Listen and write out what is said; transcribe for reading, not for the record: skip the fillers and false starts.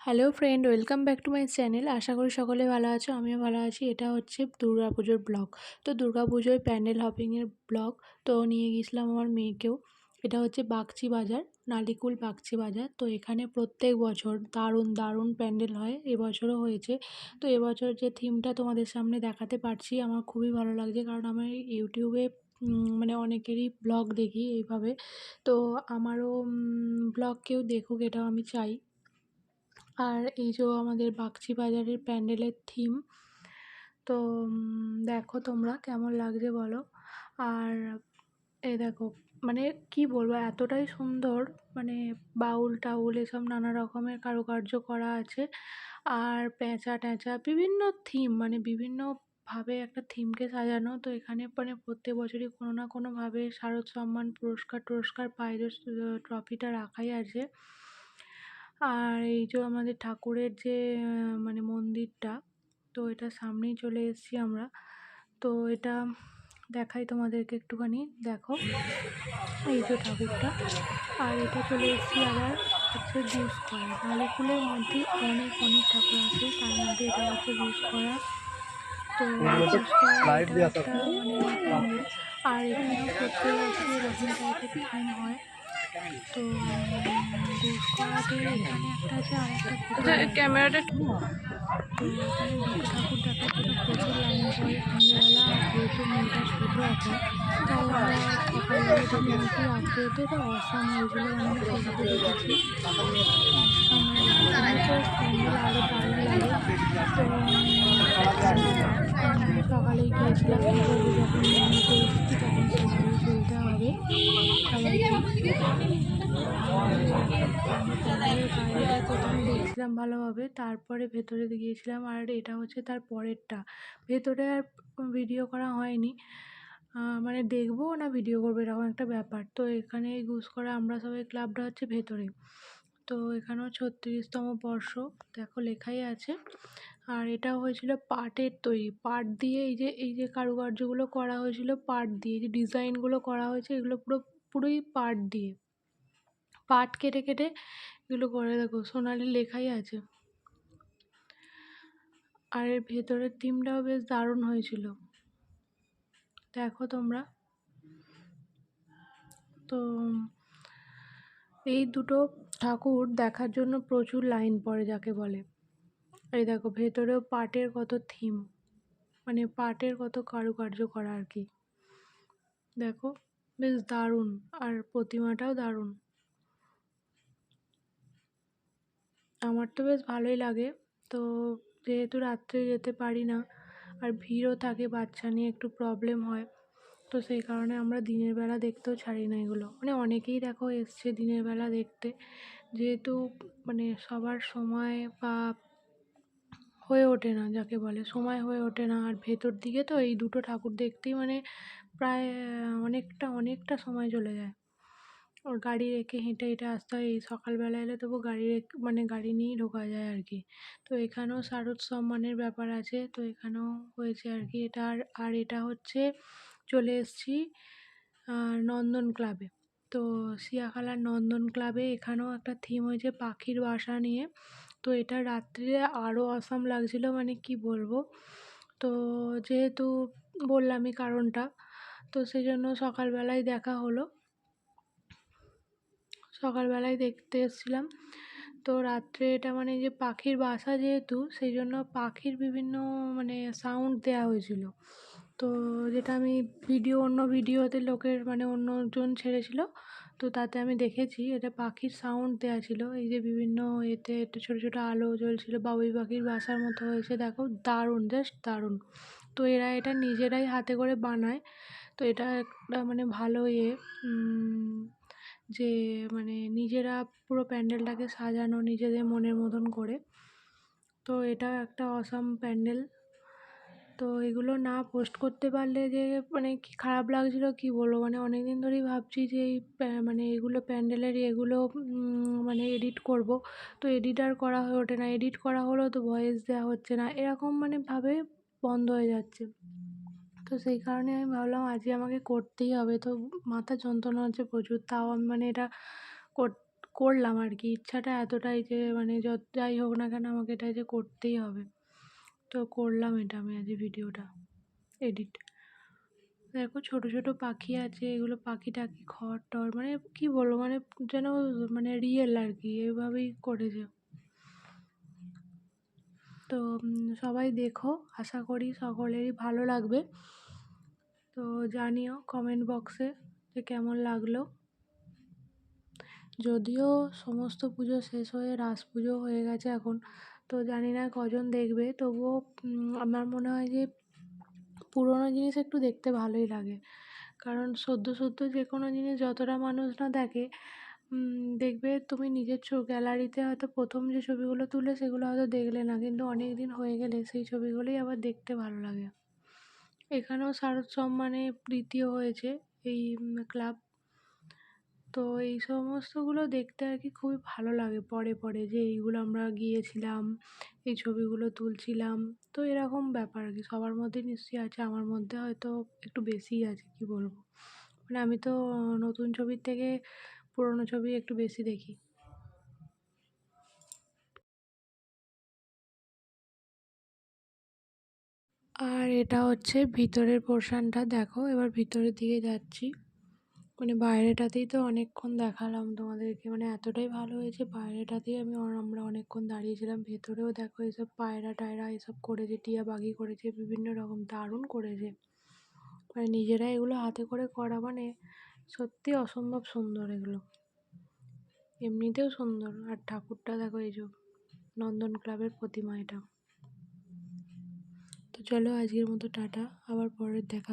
Hello friend, welcome back to my channel. আশা করি সকলে ভালো আছো, আমিও ভালো আছি। এটা হচ্ছে দুর্গাপুজোর ব্লগ। তো দুর্গাপুজোয় প্যান্ডেল হপিংয়ের ব্লগ। তো নিয়ে গিয়েছিলাম আমার মেয়েকেও। এটা হচ্ছে বাগচি বাজার, নালিকুল বাগচি বাজার। তো এখানে প্রত্যেক বছর দারুণ দারুণ প্যান্ডেল হয়, এবছরও হয়েছে। তো এবছর যে থিমটা তোমাদের সামনে দেখাতে পারছি, আমার খুবই ভালো লাগছে, কারণ আমার ইউটিউবে মানে অনেকেরই ব্লগ দেখি এইভাবে। তো আমারও ব্লগ কেউ দেখুক, এটাও আমি চাই। আর এই যে আমাদের বাগচি বাজারের প্যান্ডেলের থিম। তো দেখো তোমরা কেমন লাগছে বলো। আর এই দেখো, মানে কি বলবো, এতটাই সুন্দর, মানে বাউল টাউল এসব নানা রকমের কারুকার্য করা আছে। আর প্যাঁচা ট্যাঁচা বিভিন্ন থিম, মানে বিভিন্নভাবে একটা থিমকে সাজানো। তো এখানে মানে প্রত্যেক বছরই কোনো না কোনোভাবে শারদ সম্মান পুরস্কার টুরস্কার পায়, যে ট্রফিটা রাখাই আছে। আর এই যে আমাদের ঠাকুরের যে মানে মন্দিরটা, তো এটা সামনেই চলে এসেছি আমরা। তো এটা দেখাই তোমাদেরকে একটুখানি, দেখো এই যে ঠাকুরটা। আর এটা চলে এসেছি আবার হচ্ছে ঘুষকরা। নালিকুলের মধ্যেই অনেক অনেক ঠাকুর আছে, তার মধ্যে এটা হচ্ছে ঘুষকরা। তো ঘুষকরা এটা একটা মানে প্যান্ডেল। আর এখানেও প্রত্যেক বছরই এরকম টাইপের থিম হয়। তো ঘুষকরাতে এখানে একটা আছে আর একটা ভেতরে আছে। ক্যামেরাটা তো এখানে দুটো ঠাকুর দেখার জন্য প্রচুর লাইন পড়ে সন্ধ্যেবেলা। আর যেহেতু মেয়েটা ছোট এখন, তাই আমরা সকালবেলায় দেখে নিয়েছি। রাত্রেতে এটা অসাম হয়েছিল, মানে আমি ফেসবুকে দেখেছি, অসাম হয়েছিল। এমনি তো প্যান্ডেল আরও দারুণ লাগে। তো আমরা সকালেই গিয়েছিলাম, কী করবো, যখন নিয়ে নিতে এসেছি তখন সেভাবেই চলতে হবে সবাইকে। আমরা প্যান্ডেলের বাইরেটা প্রথমে দেখছিলাম ভালোভাবে, তারপরে ভেতরে গিয়েছিলাম। আর এটা হচ্ছে তার পরেরটা। ভেতরে আর ভিডিও করা হয়নি, মানে দেখবো না ভিডিও করবো এরকম একটা ব্যাপার। তো এখানে এই ঘুষকরা আমরা সবাই ক্লাবটা হচ্ছে ভেতরে। তো এখানেও 36তম বর্ষ, দেখো লেখাই আছে। আর এটা হয়েছিল পাটের তৈরি, পাট দিয়ে এই যে কারুকার্যগুলো করা হয়েছিল পাট দিয়ে, যে ডিজাইনগুলো করা হয়েছে এগুলো পুরোই পাট দিয়ে, পাট কেটে কেটে এগুলো করে, দেখো সোনালি লেখাই আছে। আর এর ভেতরের থিমটাও বেশ দারুণ হয়েছিল, দেখো তোমরা। তো এই দুটো ঠাকুর দেখার জন্য প্রচুর লাইন পড়ে যাকে বলে। এই দেখো ভেতরেও পাটের কত থিম, মানে পাটের কত কারুকার্য করা আর কি, দেখো বেশ দারুণ। আর প্রতিমাটাও দারুণ, আমার তো বেশ ভালোই লাগে। তো যেহেতু রাত্রে যেতে পারি না, আর ভিড়ও থাকে, বাচ্চা নিয়ে একটু প্রবলেম হয়, তো সেই কারণে আমরা দিনের বেলা দেখতেও ছাড়ি না এগুলো। মানে অনেকেই দেখো এসছে দিনের বেলা দেখতে, যেহেতু মানে সবার সময় বা হয়ে ওঠে না, যাকে বলে সময় হয়ে ওঠে না। আর ভেতর দিকে তো এই দুটো ঠাকুর দেখতেই মানে প্রায় অনেকটা অনেকটা সময় চলে যায়। ওর গাড়ি রেখে হেঁটে হেঁটে আসতে হয়। এই সকালবেলা এলে তবু মানে গাড়ি নিয়েই ঢোকা যায় আর কি। তো এখানেও শারদ সম্মানের ব্যাপার আছে, তো এখানেও হয়েছে আর কি এটা। আর এটা হচ্ছে চলে এসেছি নন্দন ক্লাবে। তো সিয়াখালার নন্দন ক্লাবে এখানেও একটা থিম হয়েছে পাখির বাসা নিয়ে। তো এটা রাত্রিরে আরও অসাম লাগছিল, মানে কি বলবো। তো যেহেতু বললামই কারণটা, তো সেই জন্য সকালবেলায় দেখা হলো, সকালবেলায় দেখতে এসেছিলাম। তো রাত্রে এটা মানে যে পাখির বাসা যেহেতু, সেই জন্য পাখির বিভিন্ন মানে সাউন্ড দেওয়া হয়েছিল। তো যেটা আমি অন্য ভিডিওতে লোকের মানে অন্যজন ছেড়েছিল, তো তাতে আমি দেখেছি এটা পাখির সাউন্ড দেওয়া ছিল। এই যে বিভিন্ন এতে একটু ছোটো ছোটো আলো জ্বলছিল, বাবুই পাখির বাসার মতো হয়েছে, দেখো দারুণ, জাস্ট দারুণ। তো এরা এটা নিজেরাই হাতে করে বানায়। তো এটা একটা মানে ভালো যে মানে নিজেরা পুরো প্যান্ডেলটাকে সাজানো নিজেদের মনের মতন করে। তো এটা একটা অসাম প্যান্ডেল। তো এগুলো না পোস্ট করতে পারলে যে মানে কি খারাপ লাগছিল কি বলবো, মানে অনেক দিন ধরেই ভাবছি যে এই মানে এগুলো প্যান্ডেলের এগুলো মানে এডিট করব। তো এডিট আর করা হয়ে ওঠে না, এডিট করা হলেও তো ভয়েস দেওয়া হচ্ছে না, এরকম মানে ভাবে বন্ধ হয়ে যাচ্ছে। তো সেই কারণে আমি ভাবলাম আজকে আমাকে করতেই হবে। তো মাথা যন্ত্রণা হচ্ছে প্রচুর, তাও আমি মানে এটা করলাম আর কি। ইচ্ছাটা এতটাই যে মানে যাই হোক না কেন আমাকে এটা যে করতেই হবে। তো করলাম এটা আমি আজ ভিডিওটা এডিট। দেখো ছোট ছোট পাখি আছে, এগুলো পাখি টাখি ঘর টর মানে কি বলবো মানে যেন মানে রিয়েল আর কি, এভাবেই করেছে। তো সবাই দেখো, আশা করি সকলেরই ভালো লাগবে। তো জানিও কমেন্ট বক্সে যে কেমন লাগলো। যদিও সমস্ত পুজো শেষ হয়ে রাস পুজো হয়ে গেছে এখন, তো জানি না কজন দেখবে, তবুও আমার মনে হয় যে পুরোনো জিনিস একটু দেখতে ভালোই লাগে। কারণ সদ্য সদ্য যে কোনো জিনিস যতটা মানুষ না দেখে, দেখবে তুমি নিজের গ্যালারিতে হয়তো প্রথম যে ছবিগুলো তুলে সেগুলো হয়তো দেখলে না, কিন্তু অনেক দিন হয়ে গেলে সেই ছবিগুলোই আবার দেখতে ভালো লাগে। এখানেও শারদ সম্মানে তৃতীয় হয়েছে এই ক্লাব। তো এই সমস্তগুলো দেখতে আর কি খুবই ভালো লাগে, পরে পরে যে এইগুলো আমরা গিয়েছিলাম, এই ছবিগুলো তুলছিলাম। তো এরকম ব্যাপার আর কি সবার মধ্যে নিশ্চয়ই আছে, আমার মধ্যে হয়তো একটু বেশিই আছে, কি বলবো। মানে আমি তো নতুন ছবির থেকে পুরোনো ছবি একটু বেশি দেখি। আর এটা হচ্ছে ভিতরের পোর্শনটা, দেখো এবার ভিতরের দিকে যাচ্ছি। মানে বাইরেটাতেই তো অনেকক্ষণ দেখালাম তোমাদেরকে, মানে এতটাই ভালো হয়েছে বাইরেটাতেই আমরা অনেকক্ষণ দাঁড়িয়েছিলাম। ভেতরেও দেখো এসব পায়রা টায়রা এসব করেছে, টিয়া পাখি করেছে, বিভিন্ন রকম দারুণ করেছে। মানে নিজেরা এগুলো হাতে করে করা মানে সত্যি অসম্ভব সুন্দর এগুলো, এমনিতেও সুন্দর। আর ঠাকুরটা দেখো, এই যে নন্দন ক্লাবের প্রতিমা এটা। তো চলো আজকের মতো টাটা, আবার পরের দেখা।